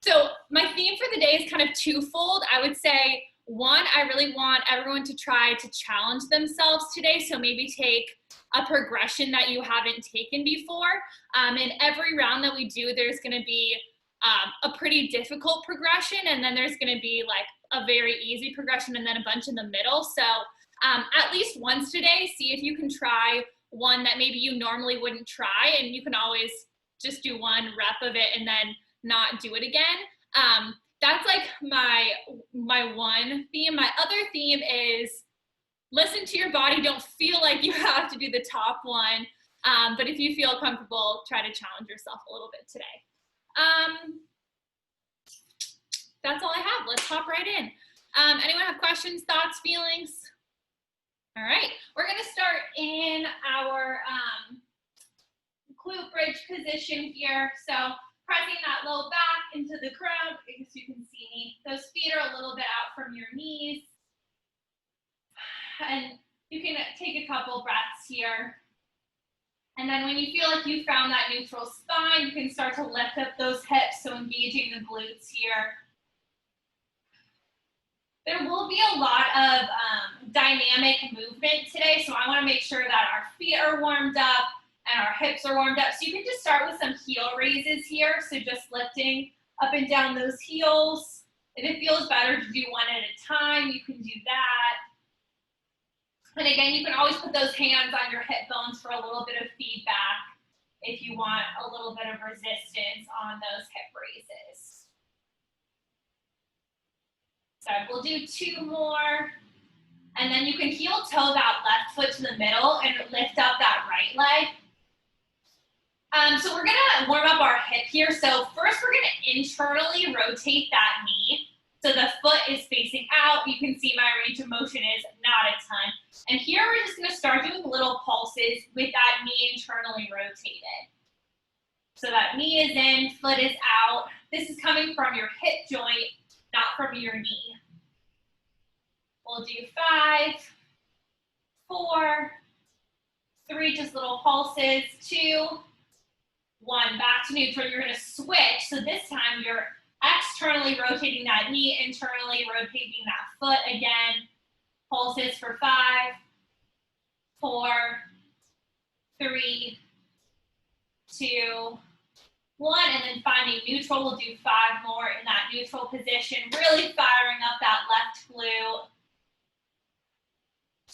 So my theme for the day is kind of twofold. I would say, one, I really want everyone to try to challenge themselves today. So maybe take a progression that you haven't taken before. In every round that we do, there's going to be a pretty difficult progression, and then there's going to be like a very easy progression, and then a bunch in the middle. So at least once today, see if you can try one that maybe you normally wouldn't try, and you can always just do one rep of it and then not do it again. That's like my one theme. My other theme is listen to your body. Don't feel like you have to do the top one. But if you feel comfortable, try to challenge yourself a little bit today. That's all I have. Let's hop right in. Anyone have questions, thoughts, feelings? All right, we're gonna start in our glute bridge position here. So pressing that low back into the ground, because you can see me. Those feet are a little bit out from your knees. And you can take a couple breaths here. And then when you feel like you found that neutral spine, you can start to lift up those hips, so engaging the glutes here. There will be a lot of dynamic movement today, so I want to make sure that our feet are warmed up and our hips are warmed up. So you can just start with some heel raises here, so just lifting up and down those heels. If it feels better to do one at a time, you can do that. And again, you can always put those hands on your hip bones for a little bit of feedback if you want a little bit of resistance on those hip raises. So we'll do two more. And then you can heel toe that left foot to the middle and lift up that right leg. So we're gonna warm up our hip here. So first we're gonna internally rotate that knee. So the foot is facing out. You can see my range of motion is not a ton. And here we're just gonna start doing little pulses with that knee internally rotated. So that knee is in, foot is out. This is coming from your hip joint, not from your knee. We'll do 5, 4, 3, just little pulses, 2, 1, back to neutral. You're gonna switch. So this time you're externally rotating that knee, internally rotating that foot again. Pulses for 5, 4, 3, 2, 1, and then finding neutral. We'll do 5 more in that neutral position, really firing up that left glute.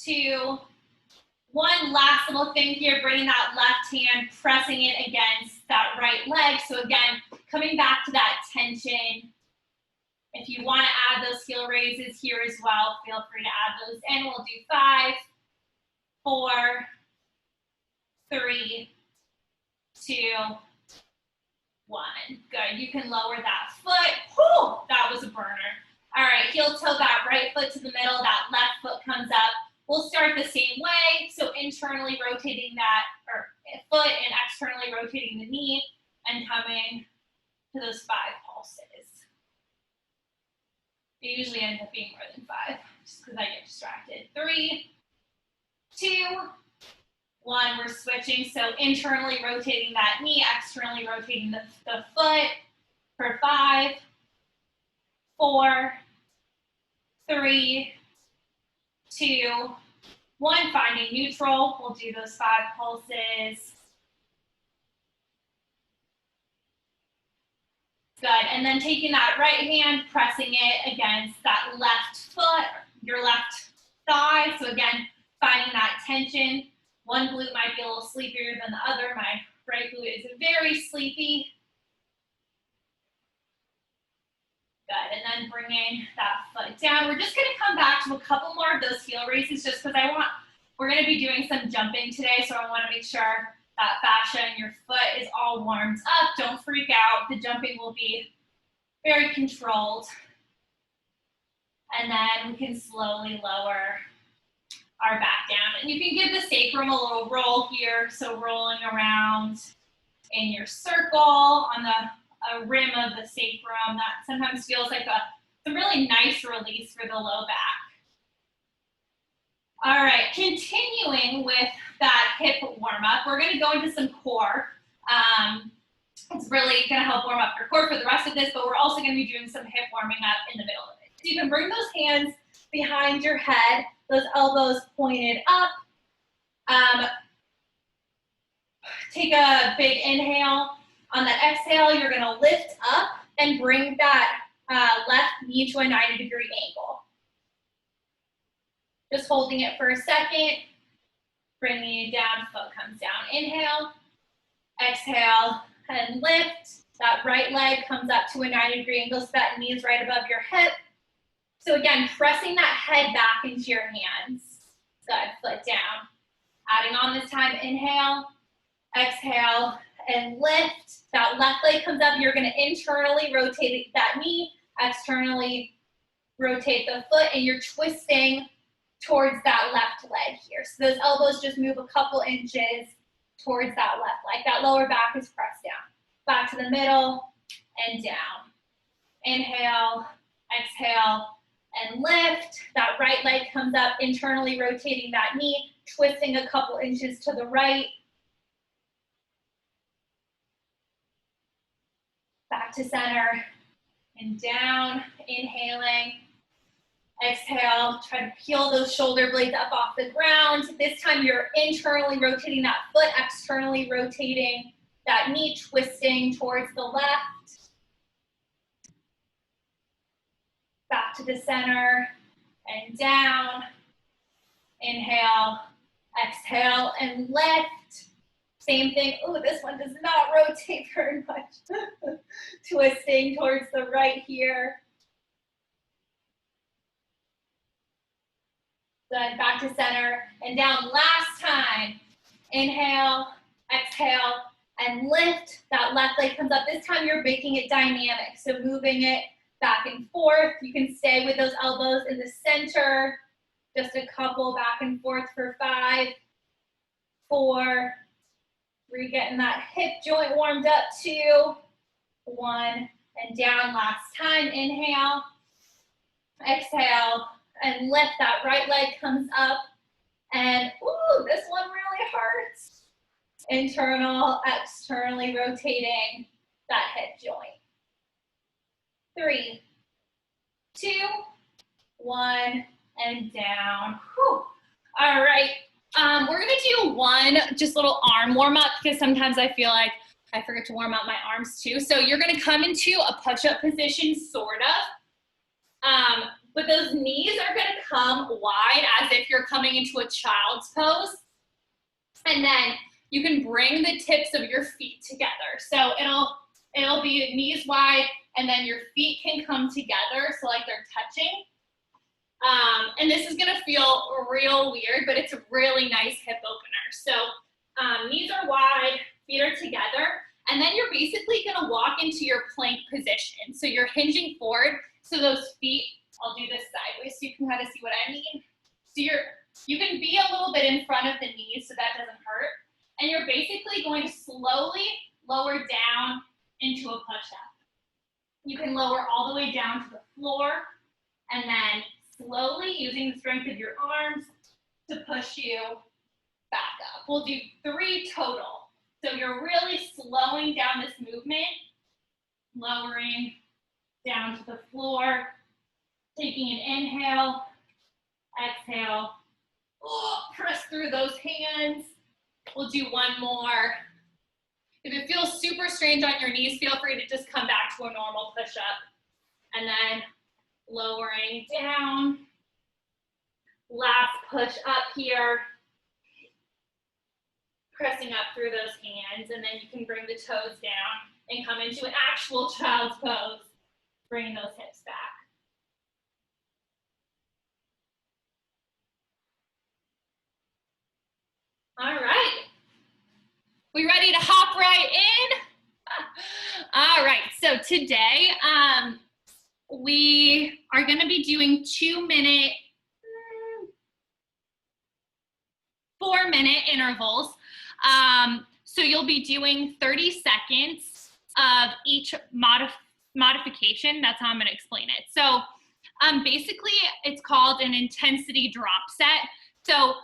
2, 1, last little thing here, bringing that left hand, pressing it against that right leg. So again, coming back to that tension. If you want to add those heel raises here as well, feel free to add those in. We'll do 5, 4, 3, 2, 1. Good. You can lower that foot. Whew, that was a burner. All right, heel toe that right foot to the middle. That left foot comes up. We'll start the same way. So internally rotating that foot and externally rotating the knee and coming to those 5 pulses. It usually ends up being more than 5, just because I get distracted. 3, 2, 1, we're switching. So internally rotating that knee, externally rotating the foot for 5, 4, 3, 2, 1, finding neutral. We'll do those 5 pulses. Good, and then taking that right hand, pressing it against that left foot, your left thigh. So again, finding that tension. One glute might be a little sleepier than the other. My right glute is very sleepy. Good, and then bringing that foot down. We're just gonna come back to a couple more of those heel raises just because we're gonna be doing some jumping today, so I wanna make sure that fascia in your foot is all warmed up. Don't freak out. The jumping will be very controlled. And then we can slowly lower our back down. And you can give the sacrum a little roll here. So rolling around in your circle on the rim of the sacrum. That sometimes feels like a really nice release for the low back. All right, continuing with that hip warm up, we're gonna go into some core. It's really gonna help warm up your core for the rest of this, but we're also gonna be doing some hip warming up in the middle of it. So you can bring those hands behind your head, those elbows pointed up. Take a big inhale. On that exhale, you're gonna lift up and bring that left knee to a 90-degree angle. Just holding it for a second, bringing it down, foot comes down. Inhale, exhale, and lift. That right leg comes up to a 90-degree angle so that knee is right above your hip. So again, pressing that head back into your hands. Good, foot down. Adding on this time, inhale, exhale, and lift. That left leg comes up. You're gonna internally rotate that knee, externally rotate the foot, and you're twisting towards that left leg here. So those elbows just move a couple inches towards that left leg. That lower back is pressed down. Back to the middle and down. Inhale, exhale, and lift. That right leg comes up, internally rotating that knee, twisting a couple inches to the right. Back to center and down, inhaling. Exhale, try to peel those shoulder blades up off the ground. This time you're internally rotating that foot, externally rotating that knee, twisting towards the left. Back to the center and down. Inhale, exhale, and lift. Same thing. Oh, this one does not rotate very much. Twisting towards the right here. Good, back to center and down. Last time. Inhale, exhale, and lift. That left leg comes up. This time you're making it dynamic. So moving it back and forth. You can stay with those elbows in the center. Just a couple back and forth for 5, 4, 3, getting that hip joint warmed up. 2, 1, and down. Last time. Inhale, exhale, and lift. That right leg comes up, and ooh, this one really hurts. Internal, externally rotating that hip joint. 3, 2, 1, and down. Whew. All right, we're gonna do one just little arm warm up because sometimes I feel like I forget to warm up my arms too. So you're gonna come into a push-up position, sort of. But those knees are gonna come wide as if you're coming into a child's pose. And then you can bring the tips of your feet together. So it'll be knees wide, and then your feet can come together, so like they're touching. And this is gonna feel real weird, but it's a really nice hip opener. So knees are wide, feet are together, and then you're basically gonna walk into your plank position. So you're hinging forward, so those feet, I'll do this sideways so you can kind of see what I mean. So you can be a little bit in front of the knees so that doesn't hurt. And you're basically going to slowly lower down into a push-up. You can lower all the way down to the floor and then slowly using the strength of your arms to push you back up. We'll do 3 total. So you're really slowing down this movement, lowering down to the floor, taking an inhale, exhale, press through those hands. We'll do one more. If it feels super strange on your knees, feel free to just come back to a normal push-up. And then lowering down. Last push up here. Pressing up through those hands, and then you can bring the toes down and come into an actual child's pose, bringing those hips back. All right, we ready to hop right in? All right, so today we are gonna be doing 2-minute, 4-minute intervals. So you'll be doing 30 seconds of each modification. That's how I'm gonna explain it. So basically it's called an intensity drop set. So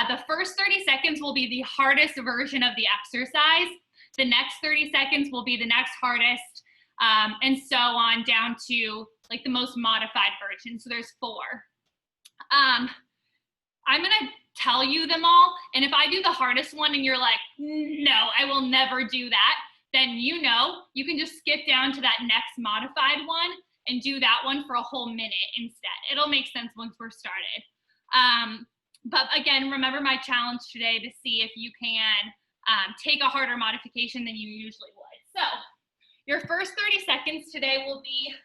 the first 30 seconds will be the hardest version of the exercise. The next 30 seconds will be the next hardest, and so on down to like the most modified version. So there's 4. I'm gonna tell you them all, and if I do the hardest one and you're like, no, I will never do that, then you know, you can just skip down to that next modified one and do that one for a whole minute instead. It'll make sense once we're started. But again, remember my challenge today to see if you can take a harder modification than you usually would. So your first 30 seconds today will be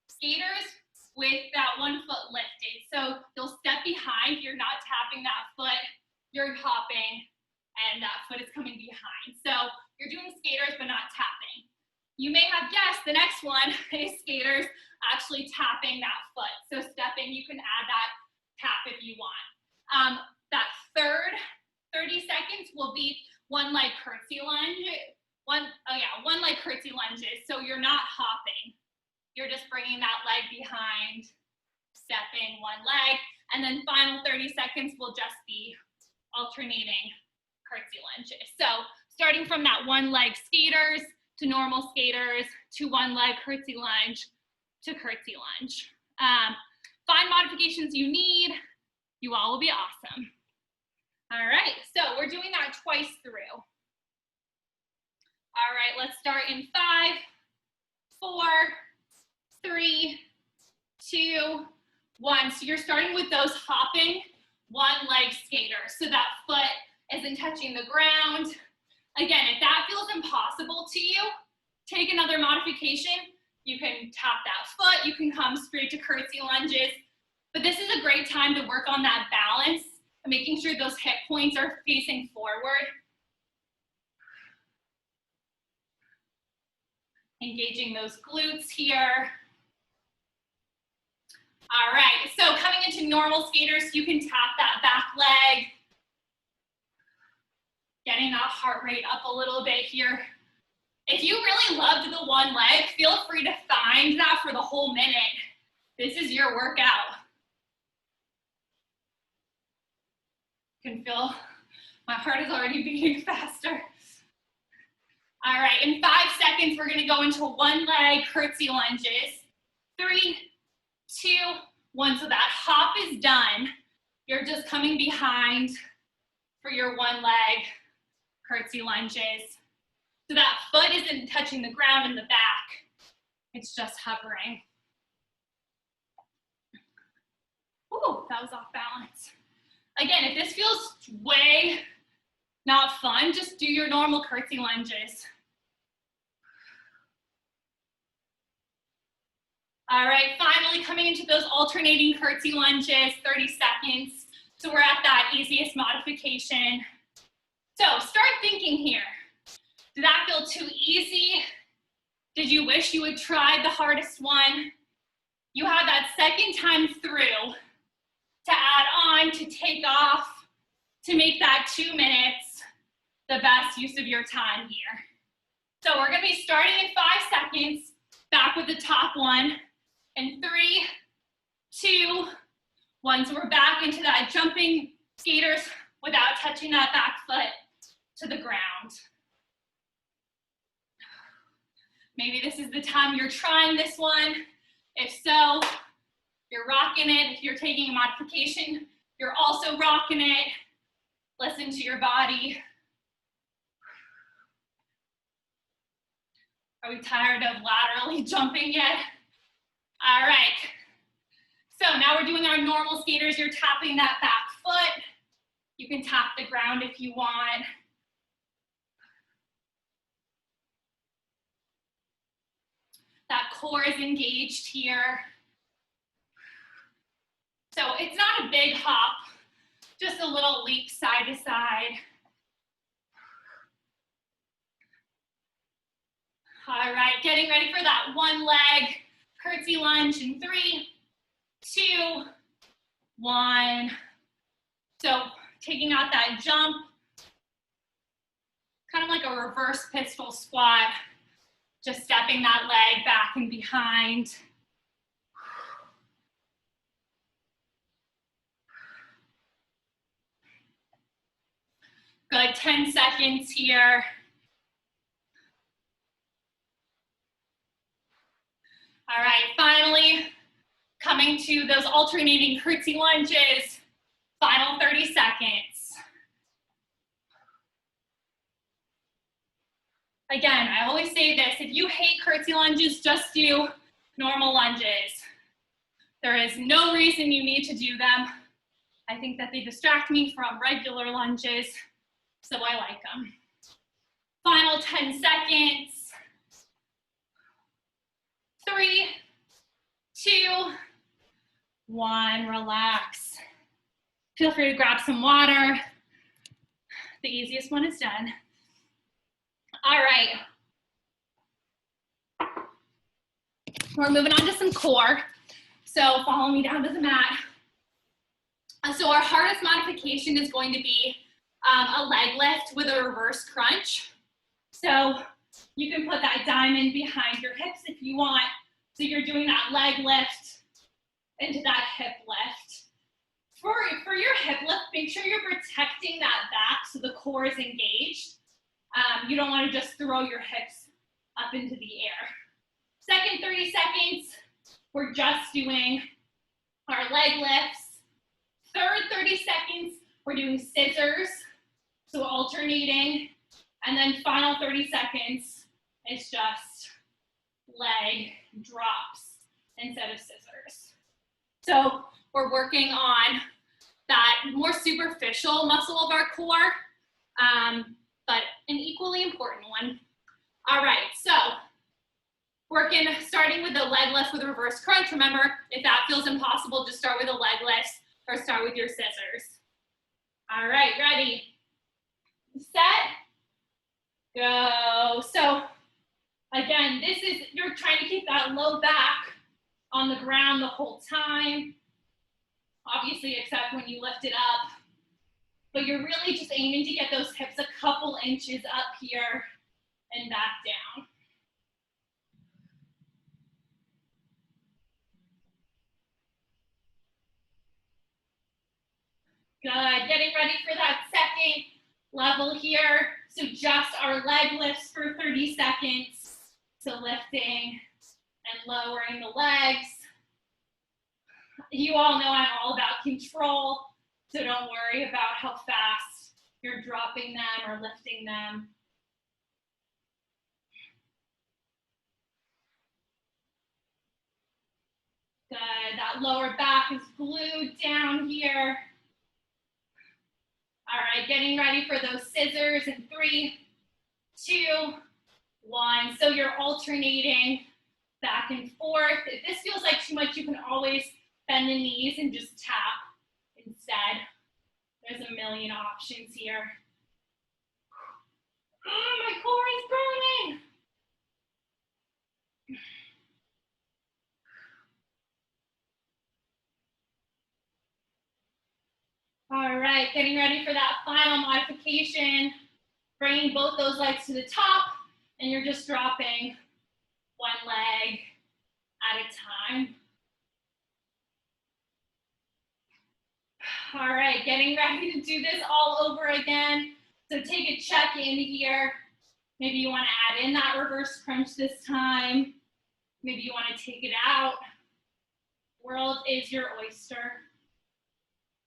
skaters with that 1 foot lifted. So you'll step behind, you're not tapping that foot, you're hopping, and that foot is coming behind. So you're doing skaters but not tapping. You may have guessed the next one is skaters actually tapping that foot. So stepping, you can add that tap if you want. That third 30 seconds will be 1 leg curtsey lunge. One leg curtsey lunges. So you're not hopping. You're just bringing that leg behind, stepping 1 leg, and then final 30 seconds will just be alternating curtsey lunges. So starting from that 1 leg skaters to normal skaters to 1 leg curtsey lunge to curtsey lunge. Find modifications you need. You all will be awesome. All right, so we're doing that twice through. All right, let's start in 5, 4, 3, 2, 1. So you're starting with those hopping 1 leg skaters. So that foot isn't touching the ground. Again, if that feels impossible to you, take another modification. You can tap that foot, you can come straight to curtsey lunges. But this is a great time to work on that balance and making sure those hip points are facing forward. Engaging those glutes here. All right, so coming into normal skaters, you can tap that back leg. Getting that heart rate up a little bit here. If you really loved the 1 leg, feel free to find that for the whole minute. This is your workout. You can feel my heart is already beating faster. All right, in 5 seconds, we're gonna go into 1 leg curtsey lunges. 3, 2, 1, so that hop is done. You're just coming behind for your 1 leg curtsey lunges. So that foot isn't touching the ground in the back. It's just hovering. Ooh, that was off balance. Again, if this feels way not fun, just do your normal curtsey lunges. All right, finally coming into those alternating curtsey lunges, 30 seconds. So we're at that easiest modification. So start thinking here. Did that feel too easy? Did you wish you had tried the hardest one? You have that second time through to add on, to take off, to make that 2 minutes the best use of your time here. So we're gonna be starting in 5 seconds, back with the top one, in 3, 2, 1. So we're back into that jumping skaters without touching that back foot to the ground. Maybe this is the time you're trying this one. If so, you're rocking it. If you're taking a modification, you're also rocking it. Listen to your body. Are we tired of laterally jumping yet? All right. So now we're doing our normal skaters. You're tapping that back foot. You can tap the ground if you want. That core is engaged here. So it's not a big hop, just a little leap side to side. All right, getting ready for that 1 leg curtsey lunge in 3, 2, 1. So taking out that jump, kind of like a reverse pistol squat, just stepping that leg back and behind. Good, 10 seconds here. All right, finally, coming to those alternating curtsey lunges. Final 30 seconds. Again, I always say this, if you hate curtsey lunges, just do normal lunges. There is no reason you need to do them. I think that they distract me from regular lunges, so I like them. Final 10 seconds. 3, 2, 1, relax. Feel free to grab some water. The easiest one is done. All right. We're moving on to some core. So follow me down to the mat. So our hardest modification is going to be a leg lift with a reverse crunch. So you can put that diamond behind your hips if you want. So you're doing that leg lift into that hip lift. For your hip lift, make sure you're protecting that back so the core is engaged. You don't want to just throw your hips up into the air. Second 30 seconds, we're just doing our leg lifts. Third 30 seconds, we're doing scissors, so alternating. And then final 30 seconds is just leg drops instead of scissors. So we're working on that more superficial muscle of our core, but an equally important one. All right, so starting with the leg lift with a reverse crunch. Remember, if that feels impossible, just start with a leg lift or start with your scissors. All right, ready, set, go. So again, you're trying to keep that low back on the ground the whole time, obviously except when you lift it up, but you're really just aiming to get those hips a couple inches up here and back down. Good, getting ready for that second level here. So just our leg lifts for 30 seconds. So lifting and lowering the legs. You all know I'm all about control, so don't worry about how fast you're dropping them or lifting them. Good, that lower back is glued down here. All right, getting ready for those scissors in 3, 2, 1. So you're alternating back and forth. If this feels like too much, you can always bend the knees and just tap instead. There's a million options here. Oh, my core is burning. All right, getting ready for that final modification. Bringing both those legs to the top, and you're just dropping one leg at a time. All right, getting ready to do this all over again. So take a check in here. Maybe you want to add in that reverse crunch this time. Maybe you want to take it out. World is your oyster.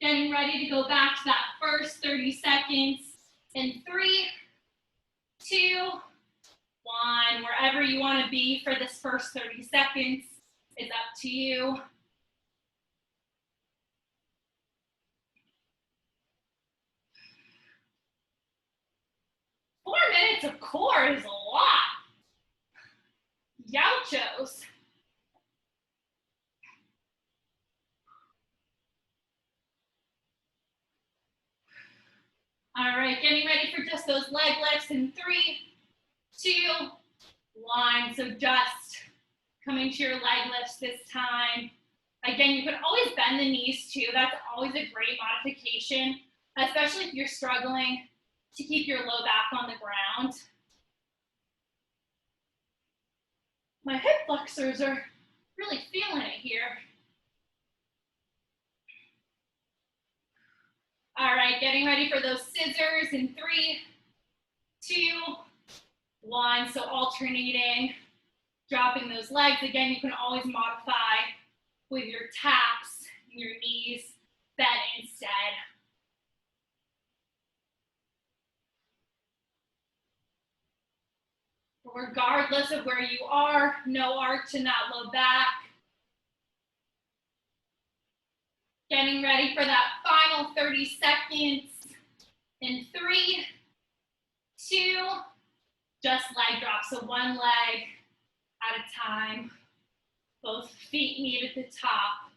Getting ready to go back to that first 30 seconds in 3, 2, 1. Wherever you want to be for this first 30 seconds is up to you. Four minutes of core is a lot. Yauchos. All right, getting ready for just those leg lifts in 3, 2, 1. So just coming to your leg lifts this time. Again, you can always bend the knees too. That's always a great modification, especially if you're struggling to keep your low back on the ground. My hip flexors are really feeling it here. All right, getting ready for those scissors in 3, 2, 1. So alternating, dropping those legs. Again, you can always modify with your taps and your knees bent instead. Regardless of where you are, no arch and not low back. Getting ready for that final 30 seconds in 3, 2, just leg drop. So one leg at a time. Both feet meet at the top.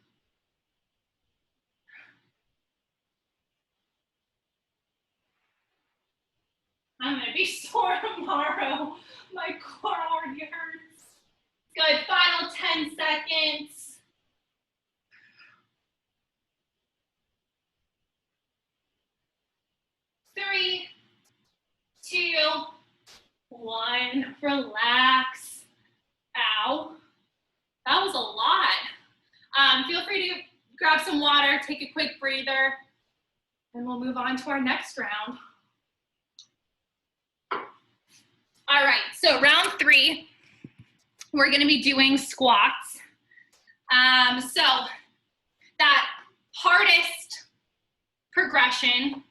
I'm gonna be sore tomorrow. My core already hurts. Good, final 10 seconds. 3, 2, 1, relax. Ow, that was a lot. Feel free to grab some water, take a quick breather, and we'll move on to our next round. All right, so round 3, we're gonna be doing squats. So that hardest progression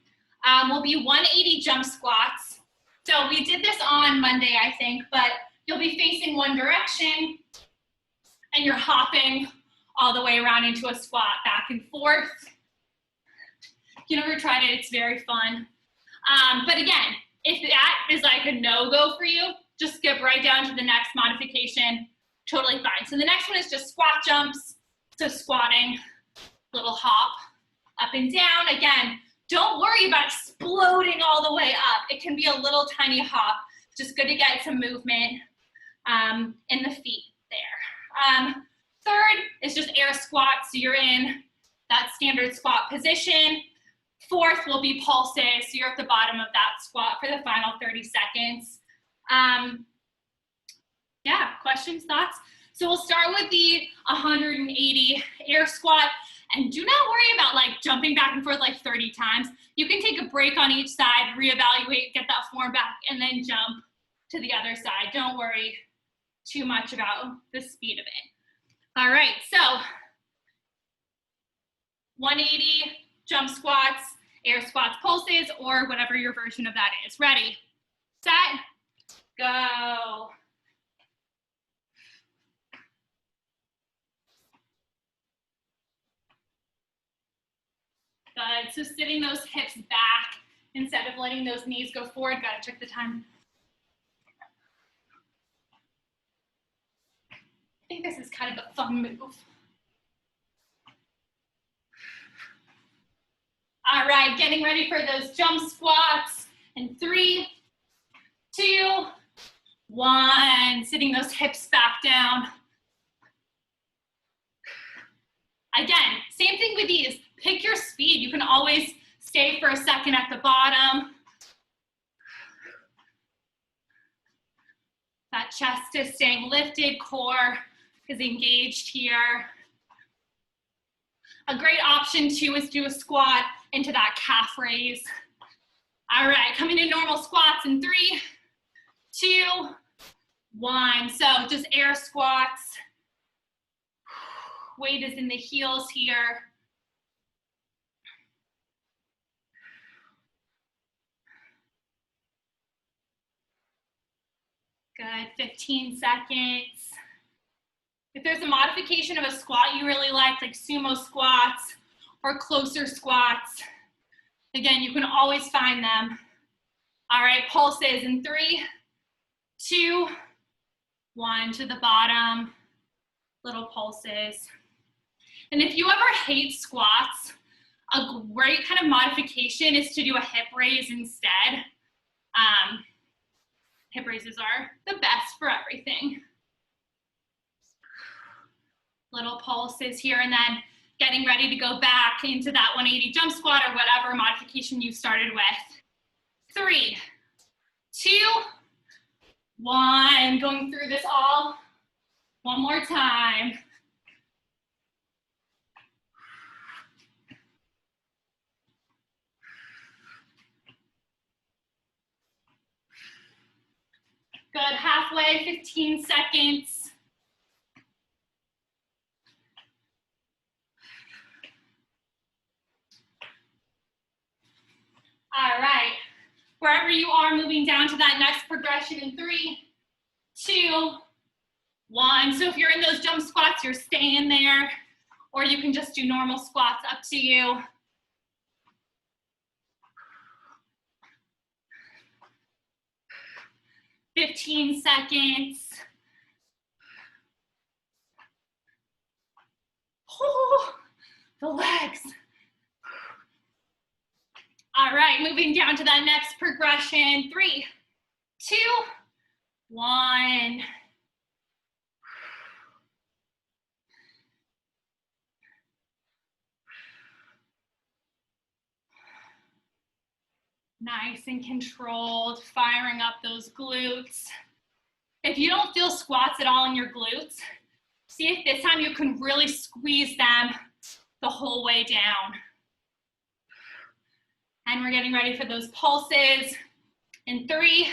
will be 180 jump squats. So we did this on Monday, I think, but you'll be facing one direction and you're hopping all the way around into a squat, back and forth. If you never tried it, it's very fun. But again, if that is like a no-go for you, just skip right down to the next modification, totally fine. So the next one is just squat jumps. So squatting, little hop, up and down. Again, don't worry about exploding all the way up. It can be a little tiny hop. Just good to get some movement in the feet there. Third is just air squats. So you're in that standard squat position. Fourth will be pulses. So you're at the bottom of that squat for the final 30 seconds. Yeah, questions, thoughts? So we'll start with the 180 air squat. And do not worry about like jumping back and forth like 30 times. You can take a break on each side, reevaluate, get that form back, and then jump to the other side. Don't worry too much about the speed of it. All right, so 180 jump squats, air squats, pulses, or whatever your version of that is. Ready, set, go. Good, so sitting those hips back instead of letting those knees go forward. Gotta check the time. I think this is kind of a fun move. All right, getting ready for those jump squats in 3, 2, 1. Sitting those hips back down. Again, same thing with these. Pick your speed. You can always stay for a second at the bottom. That chest is staying lifted, core is engaged here. A great option too is do a squat into that calf raise. All right, coming to normal squats in 3, 2, 1. So just air squats. Weight is in the heels here. Good, 15 seconds. If there's a modification of a squat you really like sumo squats or closer squats, again, you can always find them. All right, pulses in 3, 2, 1 to the bottom, little pulses. And if you ever hate squats, a great kind of modification is to do a hip raise instead. Hip raises are the best for everything. Little pulses here, and then getting ready to go back into that 180 jump squat or whatever modification you started with. 3, 2, 1. Going through this all one more time. Good, halfway, 15 seconds. you are, moving down to that next progression in 3, 2, 1. So if you're in those jump squats, you're staying there, or you can just do normal squats, up to you. "15 seconds. Oh, the legs. All right, moving down to that next progression. 3, 2, 1. Nice and controlled, firing up those glutes. If you don't feel squats at all in your glutes, see if this time you can really squeeze them the whole way down. And we're getting ready for those pulses in 3,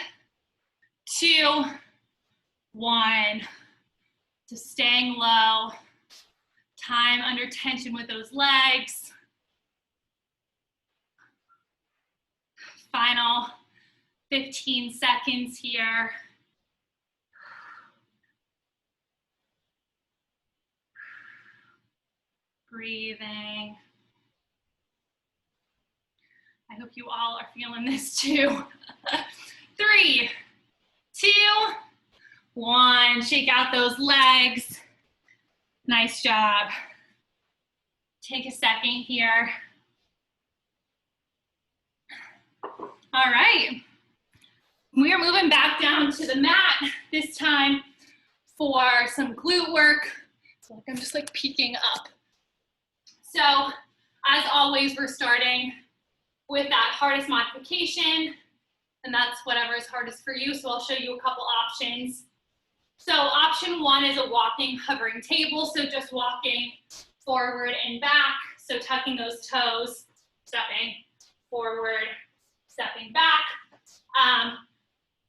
2, 1. Just staying low. Time under tension with those legs. Final 15 seconds here. Breathing. I hope you all are feeling this too. 3, 2, 1. Shake out those legs. Nice job. Take a second here. All right. We are moving back down to the mat this time for some glute work. So I'm just like peeking up. So as always, we're starting with that hardest modification, and that's whatever is hardest for you. So I'll show you a couple options. So option 1 is a walking hovering table. So just walking forward and back. So tucking those toes, stepping forward, stepping back.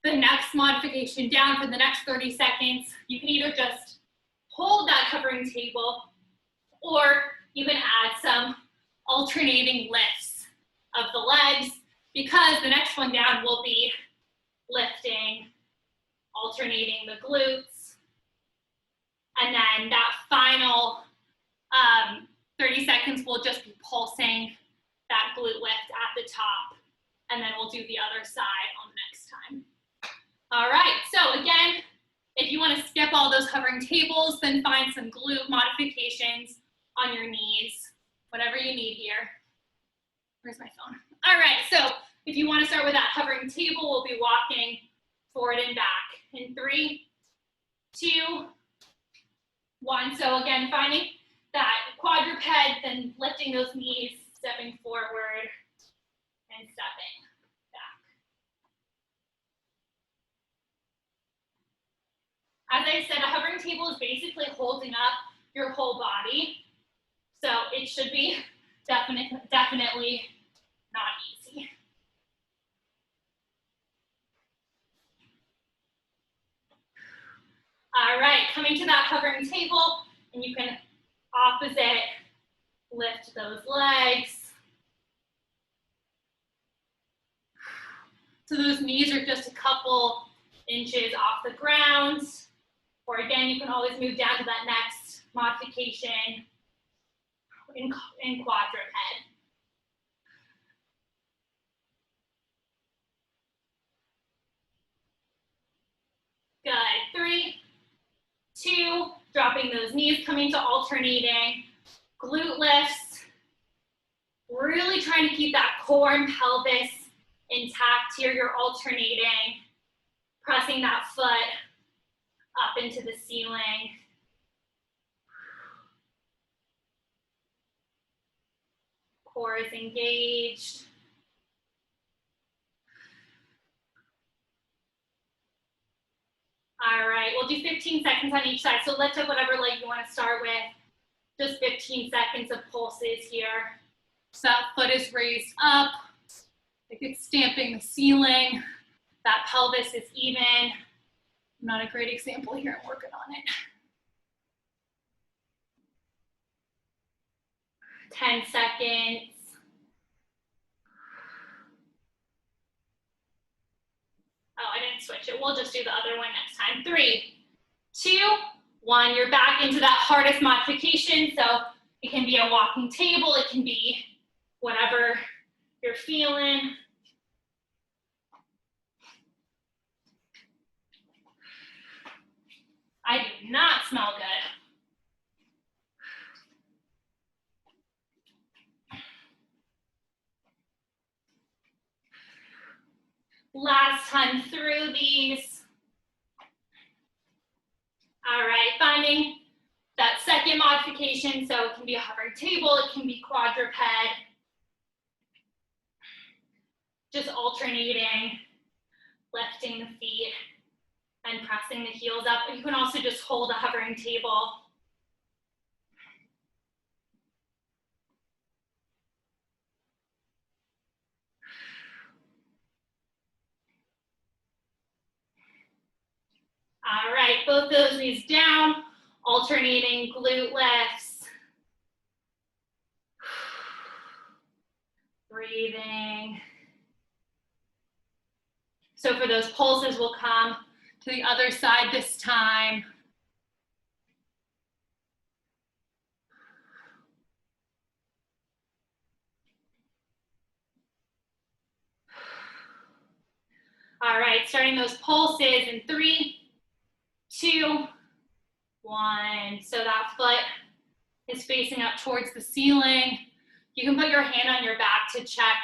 The next modification down for the next 30 seconds, you can either just hold that hovering table, or you can add some alternating lifts of the legs, because the next one down will be lifting, alternating the glutes. And then that final 30 seconds will just be pulsing that glute lift at the top. And then we'll do the other side on the next time. All right, so again, if you want to skip all those hovering tables, then find some glute modifications on your knees, whatever you need here. Where's my phone? All right, so if you want to start with that hovering table, we'll be walking forward and back in 3, 2, 1. So again, finding that quadruped, then lifting those knees, stepping forward, and stepping back. As I said, a hovering table is basically holding up your whole body. So it should be definitely not easy. All right, coming to that hovering table, and you can opposite lift those legs. So those knees are just a couple inches off the ground. Or again, you can always move down to that next modification in quadruped. Good. 3, 2, dropping those knees, coming to alternating glute lifts. Really trying to keep that core and pelvis intact here. You're alternating, pressing that foot up into the ceiling. Core is engaged. All right, we'll do 15 seconds on each side. So lift up whatever leg you want to start with. Just 15 seconds of pulses here. So that foot is raised up, like it's stamping the ceiling. That pelvis is even. Not a great example here, I'm working on it. 10 seconds. just do the other one next time. 3, 2, 1. You're back into that hardest modification. So it can be a walking table. It can be whatever you're feeling. I do not smell good. Last time through these. All right, finding that second modification. So it can be a hovering table, it can be quadruped. Just alternating, lifting the feet and pressing the heels up. You can also just hold a hovering table. All right, both those knees down, alternating glute lifts. Breathing. So for those pulses, we'll come to the other side this time. All right, starting those pulses in 3, 2, 1. So that foot is facing up towards the ceiling. You can put your hand on your back to check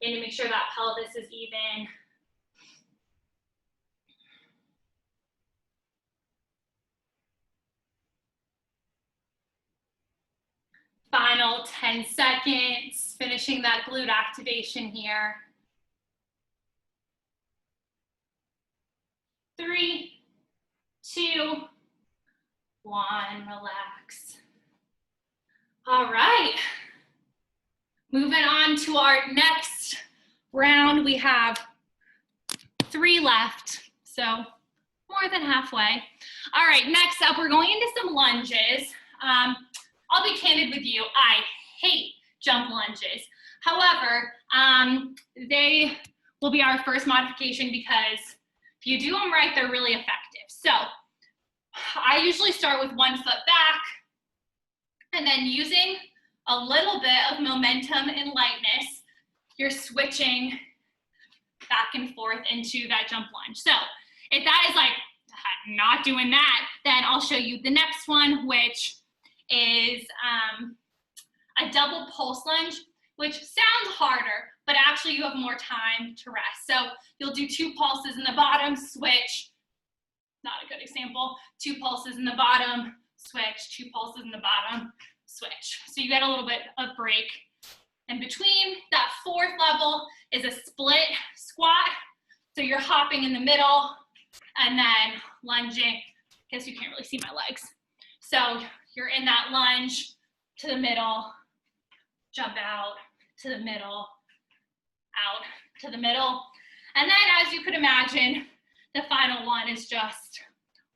and to make sure that pelvis is even. Final 10 seconds, finishing that glute activation here. 3, 2, 1, relax. All right. Moving on to our next round, we have 3 left, so more than halfway. All right, next up, we're going into some lunges. I'll be candid with you, I hate jump lunges. However, they will be our first modification because if you do them right, they're really effective. So I usually start with 1 foot back and then using a little bit of momentum and lightness, you're switching back and forth into that jump lunge. So if that is like not doing that, then I'll show you the next one, which is a double pulse lunge, which sounds harder, but actually you have more time to rest. So you'll do 2 pulses in the bottom, switch, not a good example, 2 pulses in the bottom, switch, 2 pulses in the bottom, switch. So you get a little bit of break in between. That 4th level is a split squat. So you're hopping in the middle and then lunging. I guess you can't really see my legs. So you're in that lunge to the middle, jump out to the middle, out to the middle. And then as you could imagine, the final one is just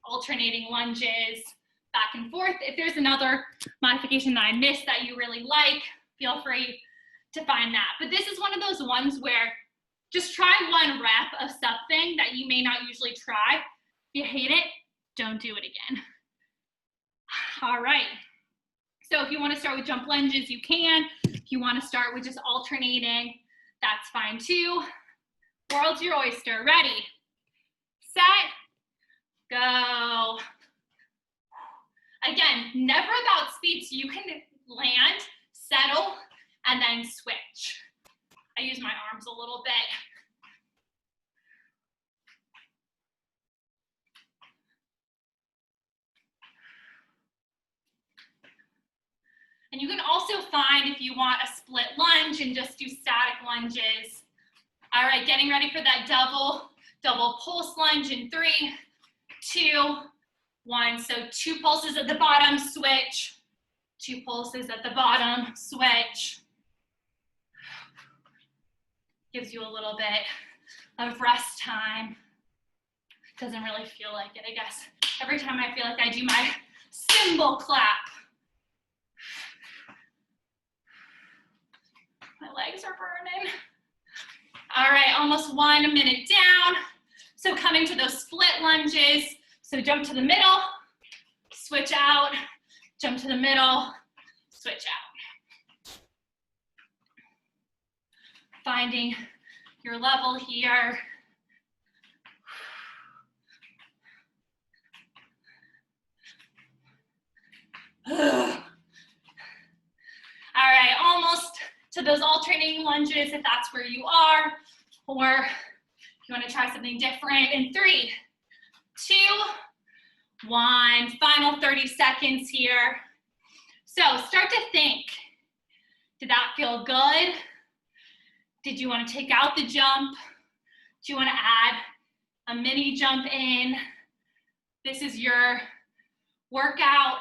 alternating lunges back and forth. If there's another modification that I missed that you really like, feel free to find that. But this is one of those ones where just try 1 rep of something that you may not usually try. If you hate it, don't do it again. All right. So if you want to start with jump lunges, you can. If you want to start with just alternating, that's fine too. World's your oyster. Ready, set, go. Again, never about speed, so you can land, settle, and then switch. I use my arms a little bit. And you can also find if you want a split lunge and just do static lunges. All right, getting ready for that double pulse lunge in 3, 2, 1. So 2 pulses at the bottom, switch. 2 pulses at the bottom, switch. Gives you a little bit of rest time. Doesn't really feel like it, I guess. Every time I feel like I do my cymbal clap. My legs are burning. All right, almost 1 minute down. So coming to those split lunges, so jump to the middle, switch out, jump to the middle, switch out. Finding your level here. All right, almost to those alternating lunges if that's where you are, or if you want to try something different in 3, 2, 1. Final 30 seconds here. So start to think, did that feel good? Did you want to take out the jump? Do you want to add a mini jump in? This is your workout.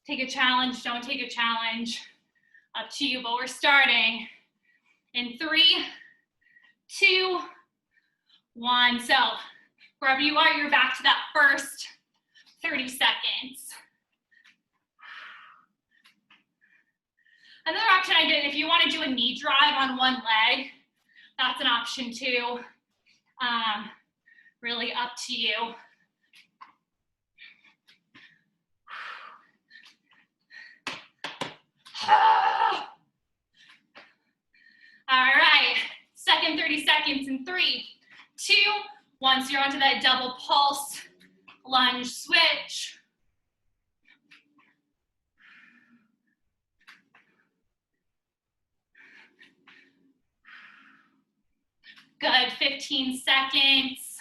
Take a challenge, don't take a challenge, up to you, but we're starting in 3, 2, 1. So wherever you are, you're back to that first 30 seconds. Another option I did, if you want to do a knee drive on one leg, that's an option too. Really up to you. All right, second 30 seconds in 3, 2, 1. So you're onto that double pulse lunge switch. Good, 15 seconds.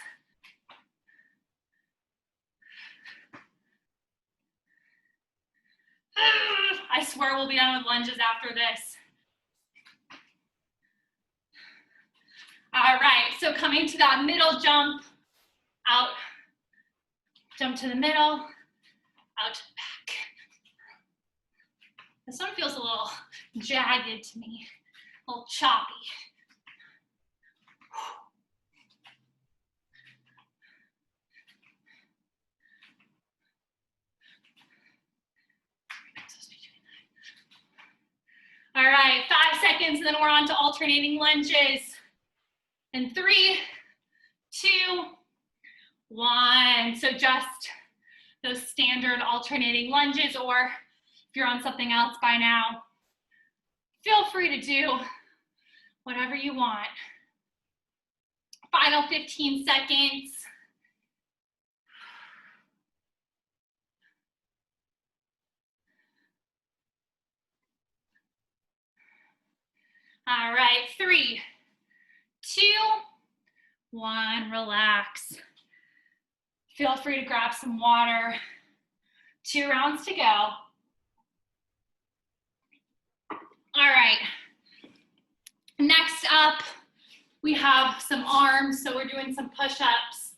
I swear we'll be done with lunges after this. All right, so coming to that middle jump, out, jump to the middle, out to the back. This one feels a little jagged to me, a little choppy. All right, 5 seconds, and then we're on to alternating lunges. In 3, 2, 1. So just those standard alternating lunges, or if you're on something else by now, feel free to do whatever you want. Final 15 seconds. All right, 3, 2, 1, relax. Feel free to grab some water. 2 rounds to go. All right, next up, we have some arms, so we're doing some push-ups.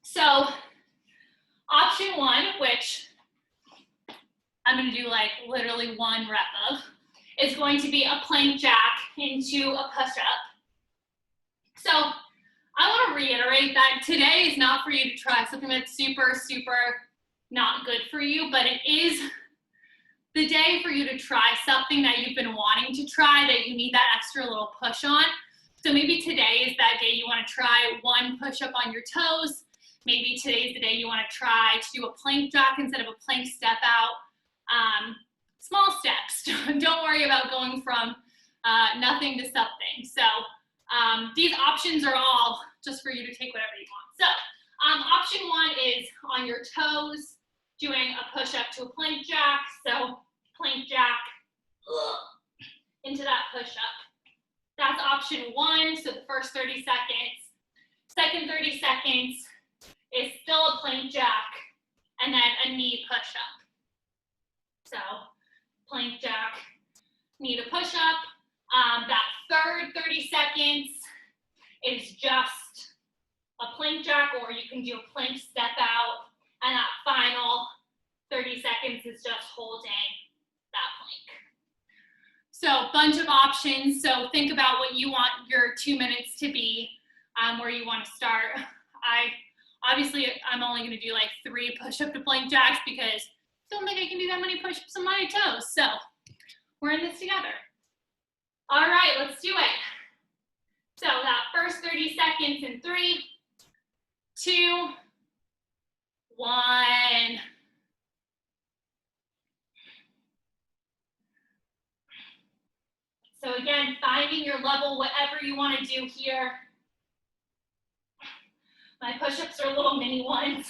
So, option 1, which I'm gonna do like literally 1 rep of, is going to be a plank jack into a push-up. So I want to reiterate that today is not for you to try something that's super, super not good for you, but it is the day for you to try something that you've been wanting to try, that you need that extra little push on. So maybe today is that day you want to try 1 push-up on your toes. Maybe today's the day you want to try to do a plank jack instead of a plank step out. Small steps. Don't worry about going from nothing to something. So these options are all just for you to take whatever you want. So option 1 is on your toes, doing a push-up to a plank jack. So plank jack into that push-up. That's option 1, so the first 30 seconds. Second 30 seconds is still a plank jack and then a knee push-up. So plank jack, knee to push-up. That third 30 seconds is just a plank jack, or you can do a plank step out, and that final 30 seconds is just holding that plank. So bunch of options. So think about what you want your 2 minutes to be, where you want to start. I'm only going to do like 3 push-up to plank jacks because I don't think I can do that many push-ups on my toes. So we're in this together. All right, let's do it. So that first 30 seconds in 3, 2, 1. So again, finding your level, whatever you want to do here. My push-ups are little mini ones.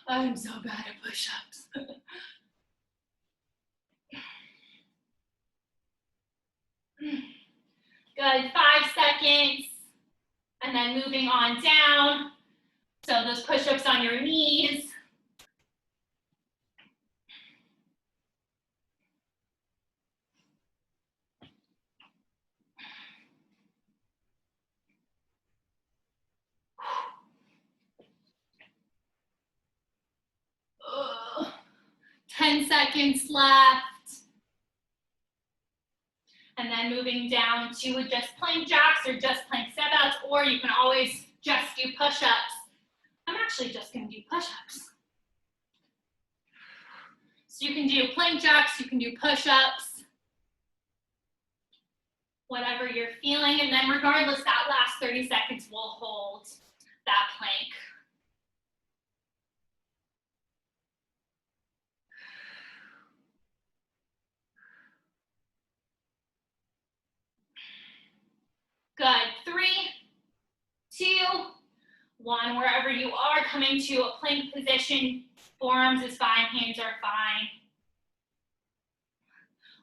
I'm so bad at push-ups. Good, 5 seconds. And then moving on down. So those push-ups on your knees. Ugh. 10 seconds left. And then moving down to just plank jacks or just plank step outs, or you can always just do push-ups. I'm actually just gonna do push-ups. So you can do plank jacks, you can do push-ups, whatever you're feeling. And then regardless, that last 30 seconds will hold that plank. Good, 3, 2, 1, wherever you are, coming to a plank position. Forearms is fine, hands are fine.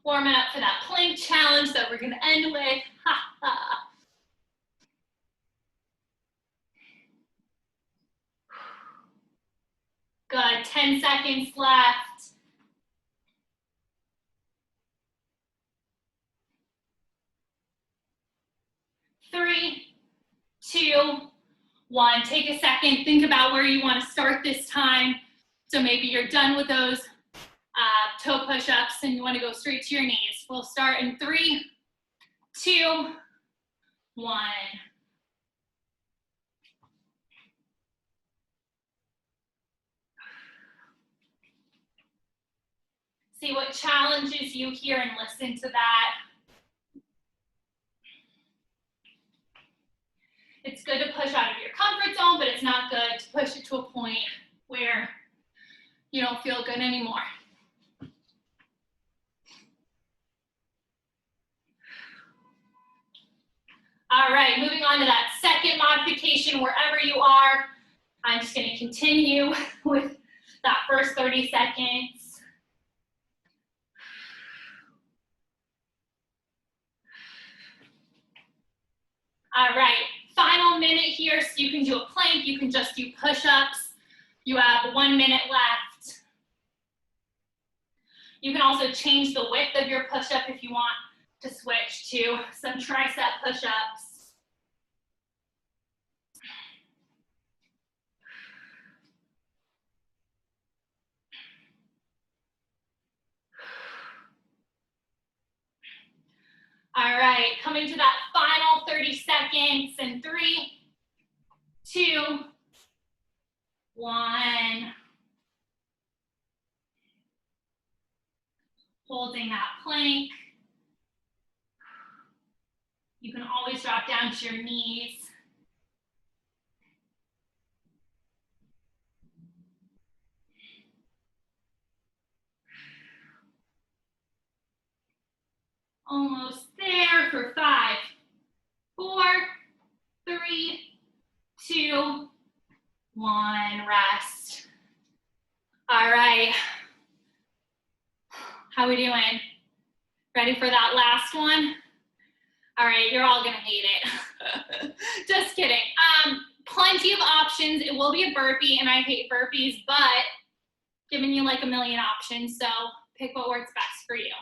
Warming up for that plank challenge that we're gonna end with. Ha ha. Good, 10 seconds left. Three, 2, 1. Take a second, think about where you want to start this time. So maybe you're done with those toe push-ups and you want to go straight to your knees. We'll start in 3, 2, 1. See what challenges you here and listen to that. It's good to push out of your comfort zone, but it's not good to push it to a point where you don't feel good anymore. All right, moving on to that second modification, wherever you are. I'm just gonna continue with that first 30 seconds. All right, final minute here, so you can do a plank, you can just do push-ups. You have 1 minute left. You can also change the width of your push-up if you want to switch to some tricep push-ups. All right, coming to that final 30 seconds in 3, 2, 1. Holding that plank. You can always drop down to your knees. Almost there for 5, 4, 3, 2, 1, rest. All right. How we doing? Ready for that last one? All right, you're all gonna hate it. Just kidding. Plenty of options. It will be a burpee, and I hate burpees, but giving you like a million options, so pick what works best for you.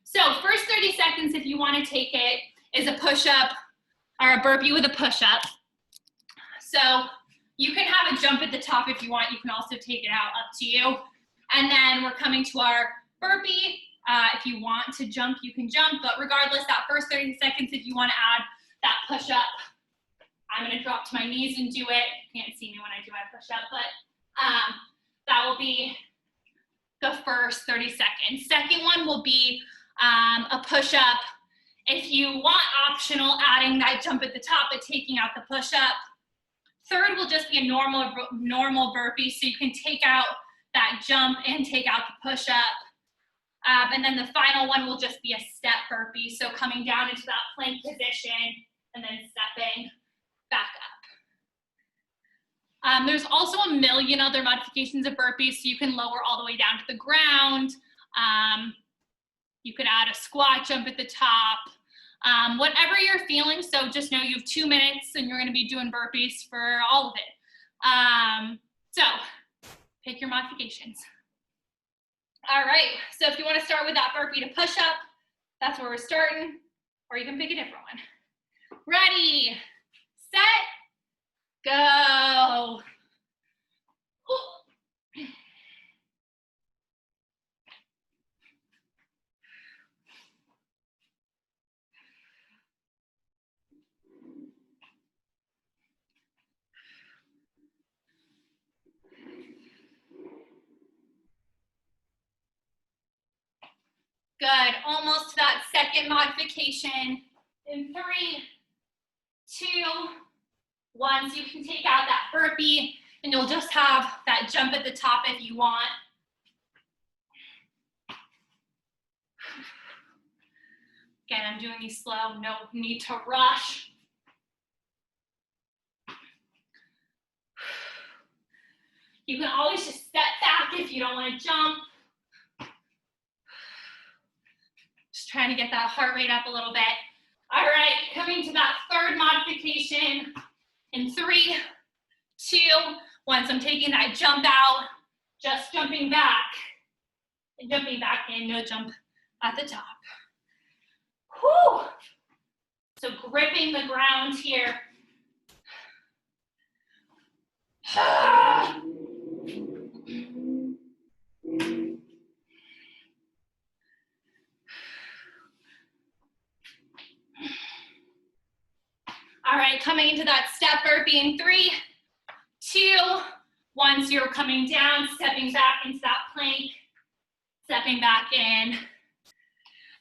So first 30 seconds, if you wanna take it, is a push-up or a burpee with a push-up. So you can have a jump at the top if you want. You can also take it out, up to you. And then we're coming to our burpee. If you want to jump, you can jump, but regardless, that first 30 seconds, if you wanna add that push-up, I'm gonna drop to my knees and do it. You can't see me when I do my push-up, but that will be the first 30 seconds. Second one will be a push-up If you want optional, adding that jump at the top but taking out the push-up. Third will just be a normal burpee, so you can take out that jump and take out the push-up. And then the final one will just be a step burpee, so coming down into that plank position and then stepping back up. There's also a million other modifications of burpees, so you can lower all the way down to the ground. You could add a squat jump at the top. Whatever you're feeling, so just know you have 2 minutes and you're gonna be doing burpees for all of it. So pick your modifications. All right, so if you wanna start with that burpee to push up, that's where we're starting, or you can pick a different one. Ready, set, go. Good, almost to that second modification. In 3, 2, 1, so you can take out that burpee and you'll just have that jump at the top if you want. Again, I'm doing these slow, no need to rush. You can always just step back if you don't want to jump. Just trying to get that heart rate up a little bit. All right, coming to that third modification in 3, 2, 1. So I'm taking that jump out, just jumping back and jumping back in, no jump at the top. Whew. So gripping the ground here. All right, coming into that step burpee in 3, 2, 1. So you're coming down, stepping back into that plank, stepping back in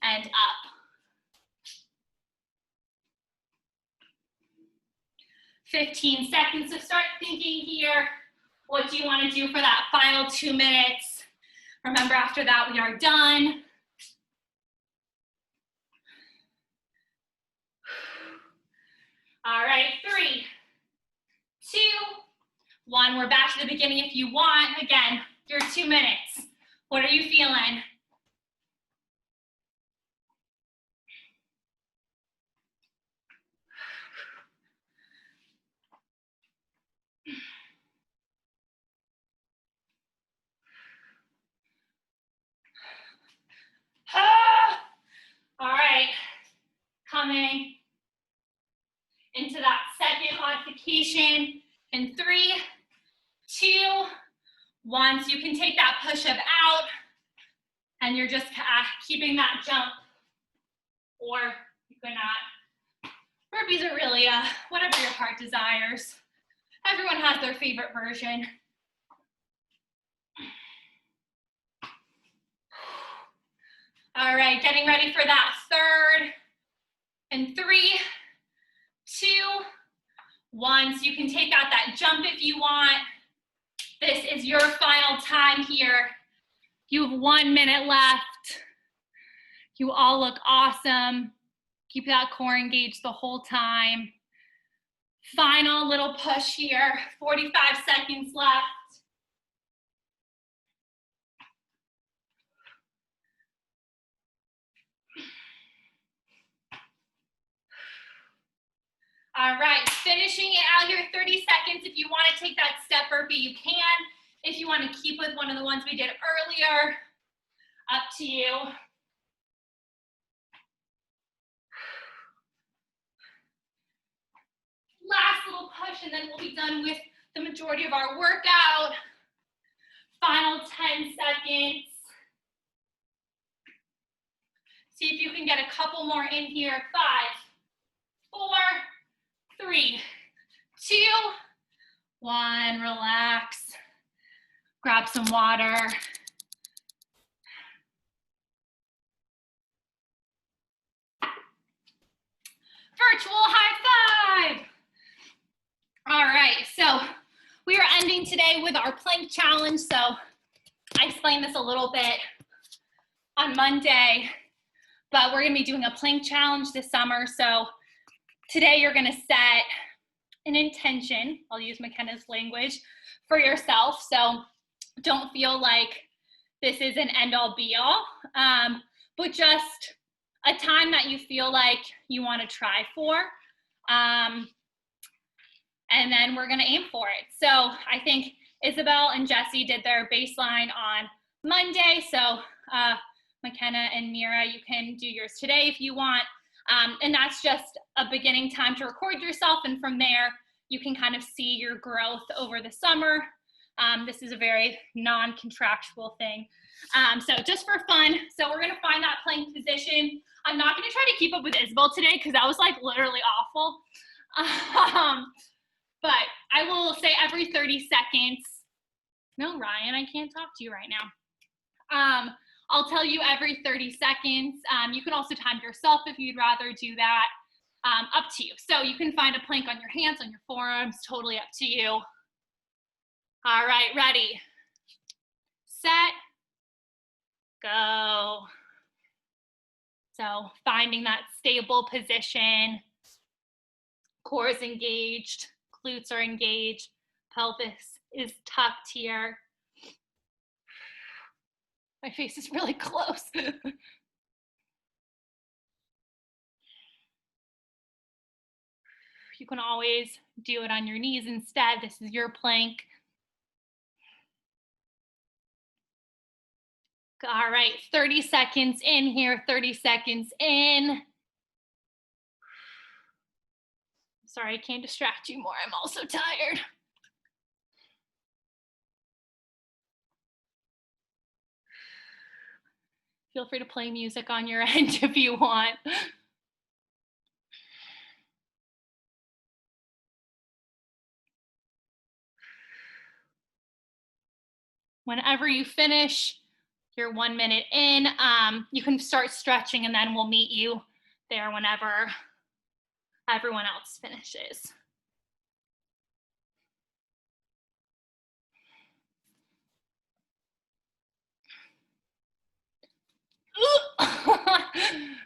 and up. 15 seconds. So start thinking here, what do you want to do for that final 2 minutes? Remember, after that, we are done. All right, 3, 2, 1. We're back to the beginning if you want. Again, your 2 minutes. What are you feeling? All right, coming into that second modification in 3, 2, 1. So you can take that push-up out and you're just keeping that jump, or you cannot. Burpees are really whatever your heart desires. Everyone has their favorite version. All right, getting ready for that third. In 3, 2, 1. So you can take out that jump if you want. This is your final time here. You have 1 minute left. You all look awesome. Keep that core engaged the whole time. Final little push here, 45 seconds left. All right, finishing it out here, 30 seconds. If you want to take that step burpee, you can. If you want to keep with one of the ones we did earlier, up to you. Last little push, and then we'll be done with the majority of our workout. Final 10 seconds. See if you can get a couple more in here. 5, 4, 3, 2, 1. Relax. Grab some water. Virtual high five. All right, so we are ending today with our plank challenge. So I explained this a little bit on Monday, but we're gonna be doing a plank challenge this summer. So today you're gonna set an intention, I'll use McKenna's language, for yourself. So don't feel like this is an end all be all, but just a time that you feel like you wanna try for. And then we're gonna aim for it. So I think Isabel and Jesse did their baseline on Monday. So McKenna and Mira, you can do yours today if you want. And that's just a beginning time to record yourself. And from there, you can kind of see your growth over the summer. This is a very non-contractual thing. So just for fun. So we're gonna find that plank position. I'm not gonna try to keep up with Isabel today because that was like literally awful. But I will say every 30 seconds, no, Ryan, I can't talk to you right now. I'll tell you every 30 seconds. You can also time yourself if you'd rather do that, up to you. So you can find a plank on your hands, on your forearms, totally up to you. All right, ready, set, go. So finding that stable position, core is engaged, glutes are engaged, pelvis is tucked here. My face is really close. You can always do it on your knees instead. This is your plank. All right, 30 seconds in here, 30 seconds in. Sorry, I can't distract you more. I'm also tired. Feel free to play music on your end if you want. Whenever you finish, you're 1 minute in, you can start stretching and then we'll meet you there whenever everyone else finishes.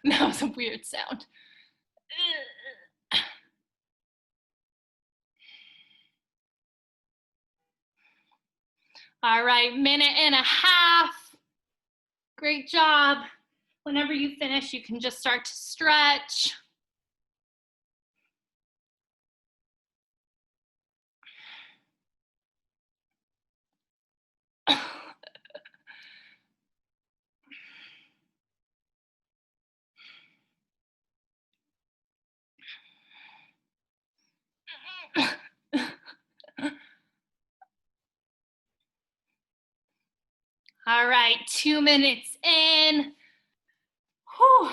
That was a weird sound. All right, minute and a half. Great job. Whenever you finish, you can just start to stretch. All right, 2 minutes in. Whew.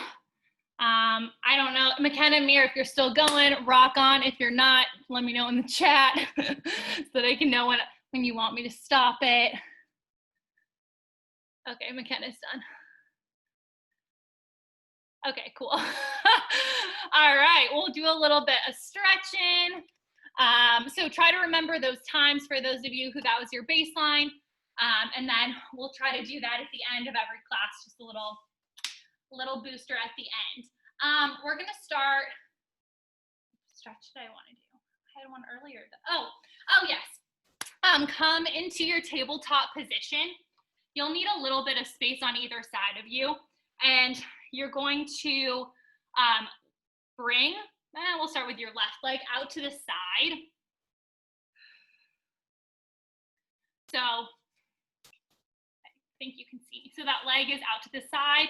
I don't know, McKenna and Mir, if you're still going, rock on. If you're not, let me know in the chat so that I can know when you want me to stop it. Okay, McKenna's done. Okay, cool. All right, we'll do a little bit of stretching. So try to remember those times for those of you who that was your baseline. And then we'll try to do that at the end of every class, just a little booster at the end. We're gonna start, stretch did I wanna do? I had one earlier. Oh yes. Come into your tabletop position. You'll need a little bit of space on either side of you. And you're going to bring, we'll start with your left leg out to the side. So I think you can see. So that leg is out to the side.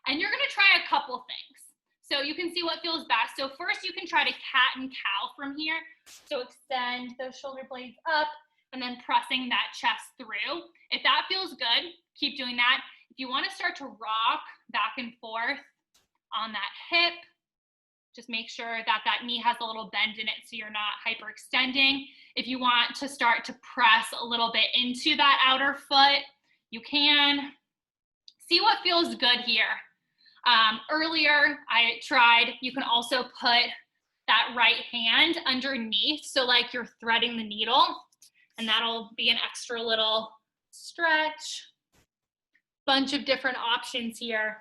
And you're gonna try a couple things. So you can see what feels best. So first you can try to cat and cow from here. So extend those shoulder blades up and then pressing that chest through. If that feels good, keep doing that. If you wanna start to rock back and forth on that hip, just make sure that that knee has a little bend in it so you're not hyperextending. If you want to start to press a little bit into that outer foot, you can. See what feels good here. Earlier I tried, you can also put that right hand underneath, so like you're threading the needle, and that'll be an extra little stretch. Bunch of different options here.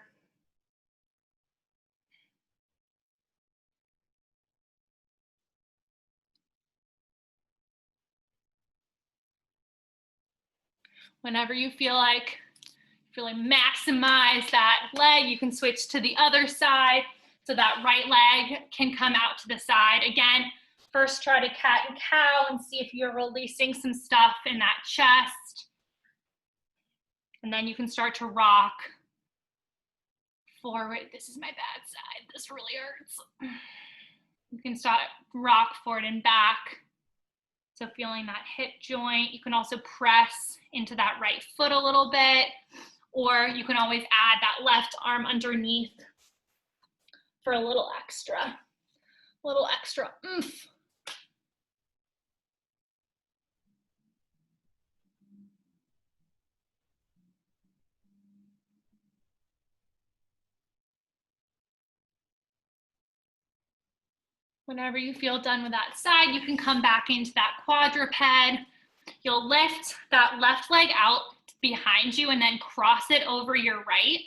Whenever you feel like really maximize that leg, you can switch to the other side so that right leg can come out to the side. Again, first try to cat and cow and see if you're releasing some stuff in that chest. And then you can start to rock forward. This is my bad side. This really hurts. You can start rock forward and back. So feeling that hip joint. You can also press into that right foot a little bit, or you can always add that left arm underneath for a little extra oomph. Whenever you feel done with that side, you can come back into that quadruped. You'll lift that left leg out behind you and then cross it over your right,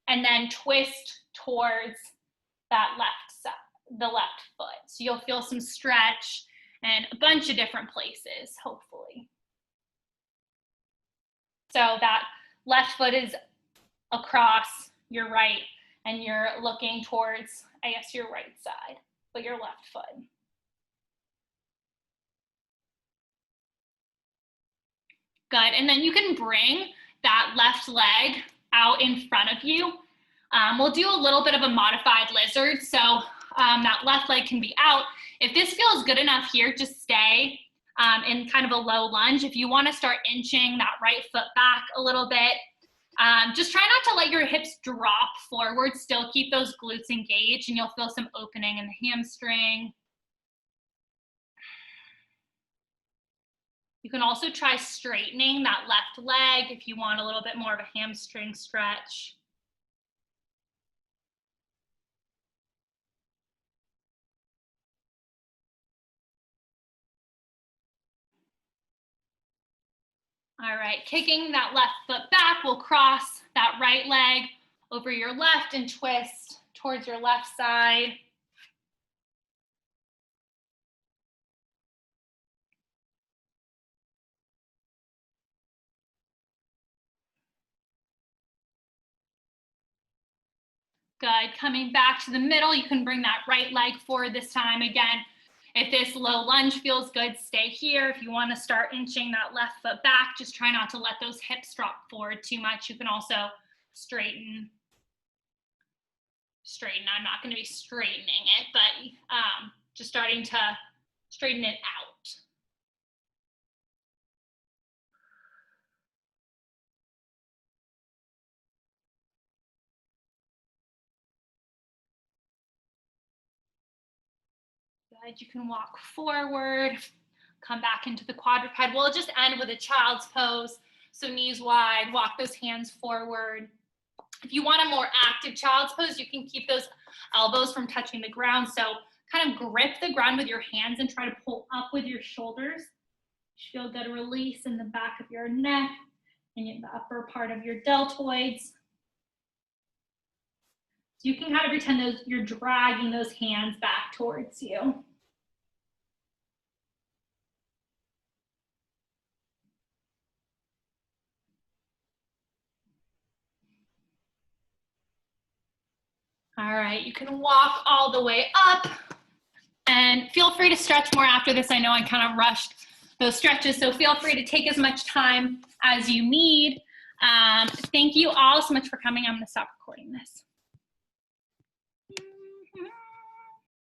and then twist towards that left side, the left foot. So you'll feel some stretch in a bunch of different places, hopefully. So that left foot is across your right, and you're looking towards, I guess, your right side, but your left foot. Good, and then you can bring that left leg out in front of you. We'll do a little bit of a modified lizard, so that left leg can be out. If this feels good enough here, just stay in kind of a low lunge. If you want to start inching that right foot back a little bit, just try not to let your hips drop forward. Still keep those glutes engaged, and you'll feel some opening in the hamstring. You can also try straightening that left leg if you want a little bit more of a hamstring stretch. All right, kicking that left foot back, we'll cross that right leg over your left and twist towards your left side. Good, coming back to the middle, you can bring that right leg forward this time. Again, if this low lunge feels good, stay here. If you want to start inching that left foot back, just try not to let those hips drop forward too much. You can also straighten. I'm not going to be straightening it, but just starting to straighten it out. Good, you can walk forward, come back into the quadruped. We'll just end with a child's pose. So knees wide, walk those hands forward. If you want a more active child's pose, you can keep those elbows from touching the ground. So kind of grip the ground with your hands and try to pull up with your shoulders. Feel good release in the back of your neck and in the upper part of your deltoids. So you can kind of pretend you're dragging those hands back towards you. All right, you can walk all the way up and feel free to stretch more after this. I know I kind of rushed those stretches, so feel free to take as much time as you need. Thank you all so much for coming. I'm going to stop recording this.